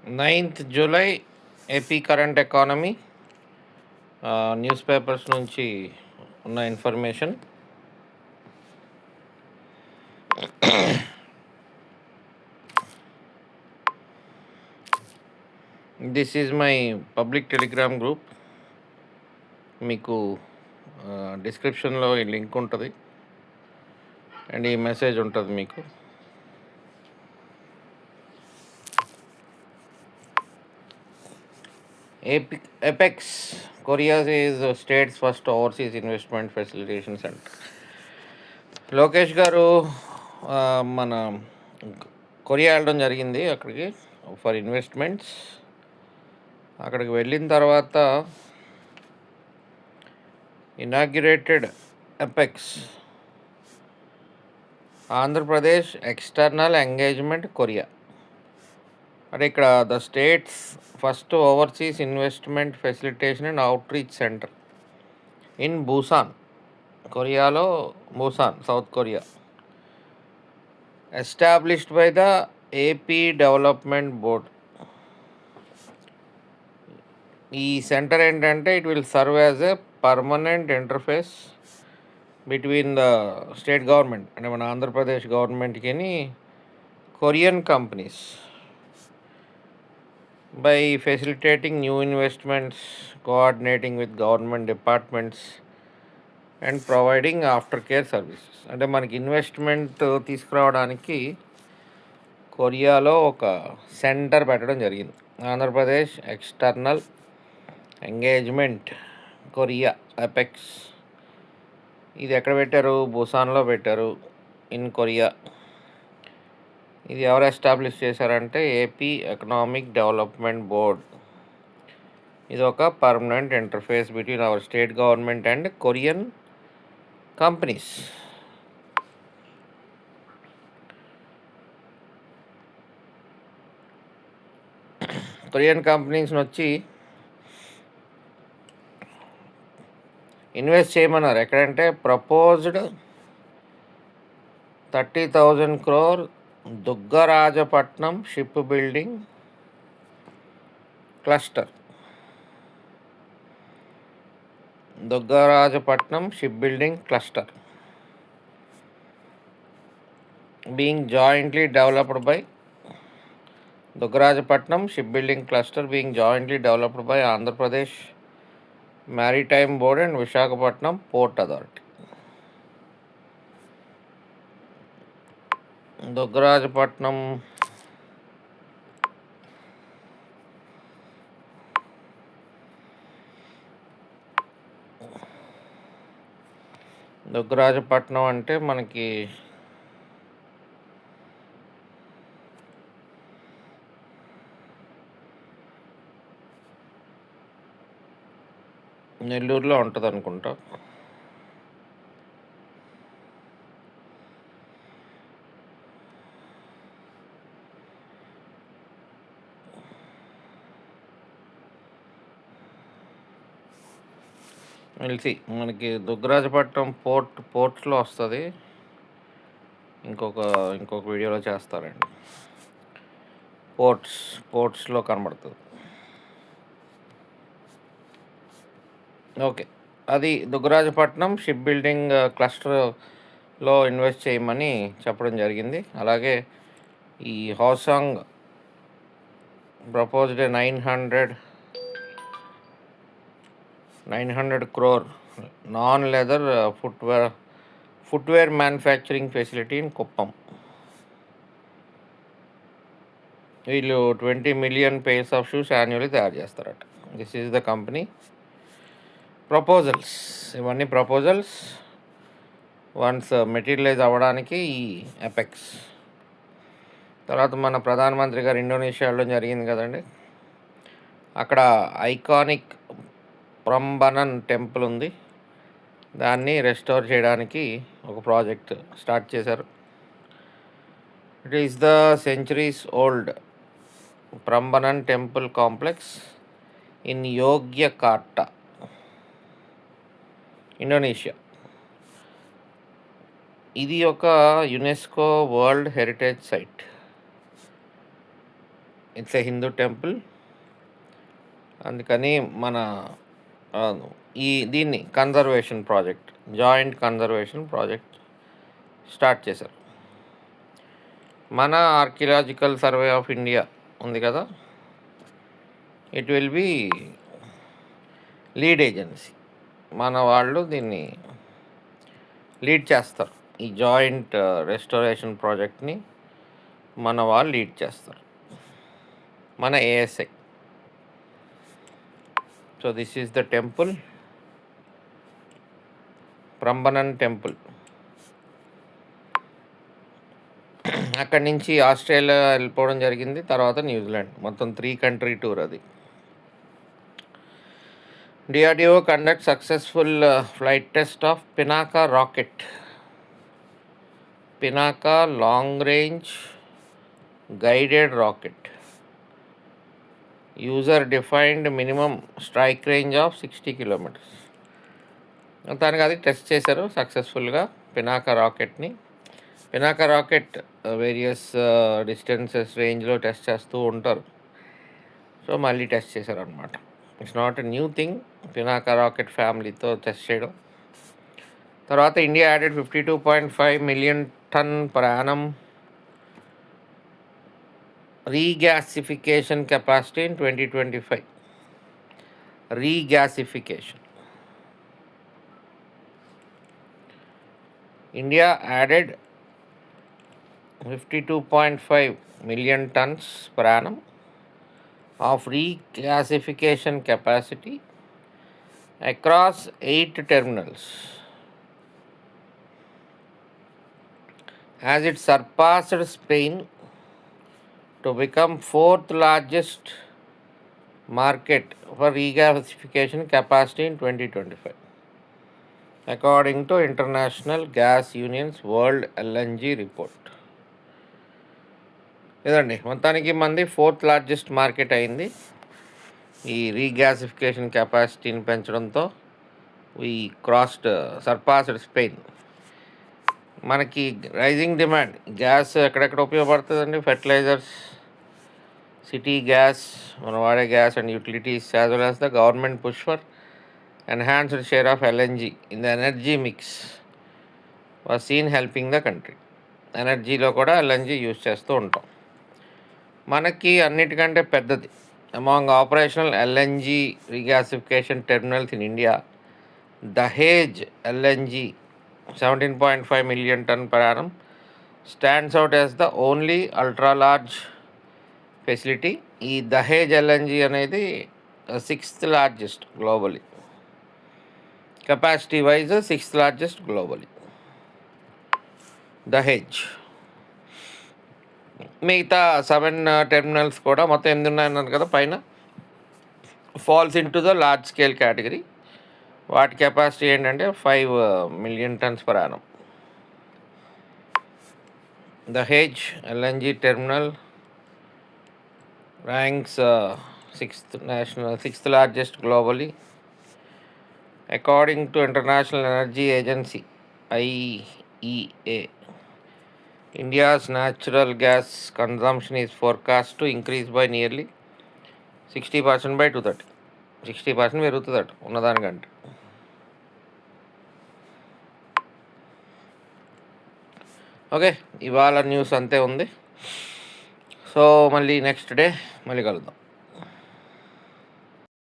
9th July AP current economy news papers నుంచి ఉన్న information. This is my public Telegram group. మీకు డిస్క్రిప్షన్లో ఈ లింక్ ఉంటుంది అండ్ ఈ మెసేజ్ ఉంటుంది మీకు. Apex Korea is states first overseas investment facilitation centre. Lokesh గారు మన కొరియా వెళ్ళడం జరిగింది అక్కడికి ఫర్ ఇన్వెస్ట్మెంట్స్. అక్కడికి వెళ్ళిన తర్వాత inaugurated apex Andhra Pradesh external engagement Korea. అంటే ఇక్కడ the state's first overseas investment facilitation and outreach centre in Busan, కొరియాలో Busan, South Korea, established by the AP development board. ఈ సెంటర్ ఏంటంటే it will serve as a permanent interface between the state government, అంటే మన ఆంధ్రప్రదేశ్ గవర్నమెంట్కి Korean companies by facilitating new investments, coordinating with government departments and providing aftercare services. అంటే మనకి investment తీసుకురావడానికి కొరియాలో ఒక సెంటర్ పెట్టడం జరిగింది. Andhra Pradesh external engagement Korea apex. ఇది ఎక్కడ పెట్టారు? బుసాన్లో పెట్టారు, ఇన్ కొరియా. ఇది ఎవరు ఎస్టాబ్లిష్ చేశారంటే ఏపీ ఎకనామిక్ డెవలప్మెంట్ బోర్డ్. ఇది ఒక permanent interface between our state government and Korean companies. Korean కంపెనీస్ని వచ్చి ఇన్వెస్ట్ చేయమన్నారు. ఎక్కడంటే proposed 30,000 crore Dugarajapatnam ship building cluster. Dugarajapatnam ship building cluster being jointly developed by Dugarajapatnam ship building cluster being jointly developed by Andhra Pradesh maritime board and Visakhapatnam port authority. Dugarajapatnam Dugarajapatnam అంటే మనకి నెల్లూరులో ఉంటుంది అనుకుంటా. తెలిసి మనకి దుగ్గరాజపట్నం పోర్ట్స్లో వస్తుంది. ఇంకొక వీడియోలో చేస్తారండి. పోర్ట్స్లో కనబడుతుంది. ఓకే, అది దుగ్గరాజపట్నం షిప్ బిల్డింగ్ క్లస్టర్లో ఇన్వెస్ట్ చేయమని చెప్పడం జరిగింది. అలాగే ఈ Hwaseung proposed 900 crore non leather footwear manufacturing facility in Kuppam. వీళ్ళు 20 million pairs of shoes annually తయారు చేస్తారట. This is the company proposals. ఇవన్నీ ప్రపోజల్స్ వన్స్ మెటీరియలైజ్ అవ్వడానికి ఈ ఎపెక్స్. తర్వాత మన ప్రధానమంత్రి గారు ఇండోనేషియా వెళ్ళడం జరిగింది కదండి. అక్కడ ఐకానిక్ ప్రంబనన్ టెంపుల్ ఉంది. దాన్ని రెస్టోర్ చేయడానికి ఒక ప్రాజెక్ట్ స్టార్ట్ చేశారు. It is the centuries old Prambanan temple complex in Yogyakarta, Indonesia. ఇది ఒక UNESCO world heritage site. 20 million pairs of shoes annually తయారు చేస్తారట. This is the company proposals. ఇవన్నీ ప్రపోజల్స్ వన్స్ మెటీరియలైజ్ అవ్వడానికి ఈ ఎపెక్స్. తర్వాత మన ప్రధానమంత్రి గారు ఇండోనేషియా వెళ్ళడం జరిగింది కదండి. అక్కడ ఐకానిక్ ప్రంబనన్ టెంపుల్ ఉంది. దాన్ని రెస్టోర్ చేయడానికి ఒక ప్రాజెక్ట్ స్టార్ట్ చేశారు. It is the centuries old Prambanan temple complex in Yogyakarta, Indonesia. ఇది ఒక UNESCO world heritage site. It's a Hindu temple. అందుకని మన దీన్ని conservation project, joint conservation project start చేశారు. మన ఆర్కియలాజికల్ సర్వే ఆఫ్ ఇండియా ఉంది కదా, it will be lead agency. మన వాళ్ళు దీన్ని లీడ్ చేస్తారు. ఈ జాయింట్ రెస్టోరేషన్ ప్రాజెక్ట్ని మన వాళ్ళు లీడ్ చేస్తారు, మన ASI. So this is the temple, Prambanan temple. అక్కడి నుంచి ఆస్ట్రేలియా వెళ్ళిపోవడం జరిగింది, తర్వాత న్యూజిలాండ్. మొత్తం 3 కంట్రీ టూర్ అది. DRDO conducts successful flight test of Pinaka rocket. Pinaka long range guided rocket. User defined minimum strike range of 60 kilometers. దానికి అది test చేశారు సక్సెస్ఫుల్గా పినాకా రాకెట్ని. పినాకా రాకెట్ వేరియస్ డిస్టెన్సెస్ రేంజ్లో టెస్ట్ చేస్తూ ఉంటారు. సో మళ్ళీ టెస్ట్ చేశారు అనమాట. It's not a new thing Pinaka rocket ఫ్యామిలీతో టెస్ట్ చేయడం. తర్వాత India added 52.5 million ton per annum regasification capacity in 2025. Regasification. India added 52.5 million tons per annum of regasification capacity across 8 terminals as it surpassed Spain to become 4th largest market for regasification capacity in 2025, according to International Gas Union's World LNG report. ఇదండి, మొత్తానికి మంది 4th largest market అయింది ఈ regasification కెపాసిటీని పెంచడంతో. ఈ surpassed Spain. మనకి rising demand gas ఎక్కడెక్కడ ఉపయోగపడుతుందండి? ఫెర్టిలైజర్స్, సిటీ గ్యాస్, మనం వాడే gas and utilities, as well as the government push for enhanced share of LNG in the energy mix was seen helping the country. ఎనర్జీలో కూడా LNG use చేస్తూ ఉంటాం. మనకి అన్నిటికంటే పెద్దది among operational LNG regasification terminals in India, Dahej LNG 17.5 million ton per annum stands out as the only ultra large facility. ఈ Dahej LNG అనేది 6th largest globally, capacity wise 6th largest globally. Dahej. మిగతా 7 terminals కూడా మొత్తం 8 ఉన్నాయన్నారు కదా పైన, falls in to the large scale category. వాటి capacity ఏంటంటే 5 million tons per annum. Dahej LNG terminal ranks 6th largest globally, according to International Energy Agency IEA. India's natural gas consumption is forecast to increase by nearly 60% by 2030. 60% పెరుగుతుందట ఉన్నదానికంటే. Okay, ఇవాళ news అంతే ఉంది. So మళ్ళీ next day మళ్ళీ కలుద్దాం.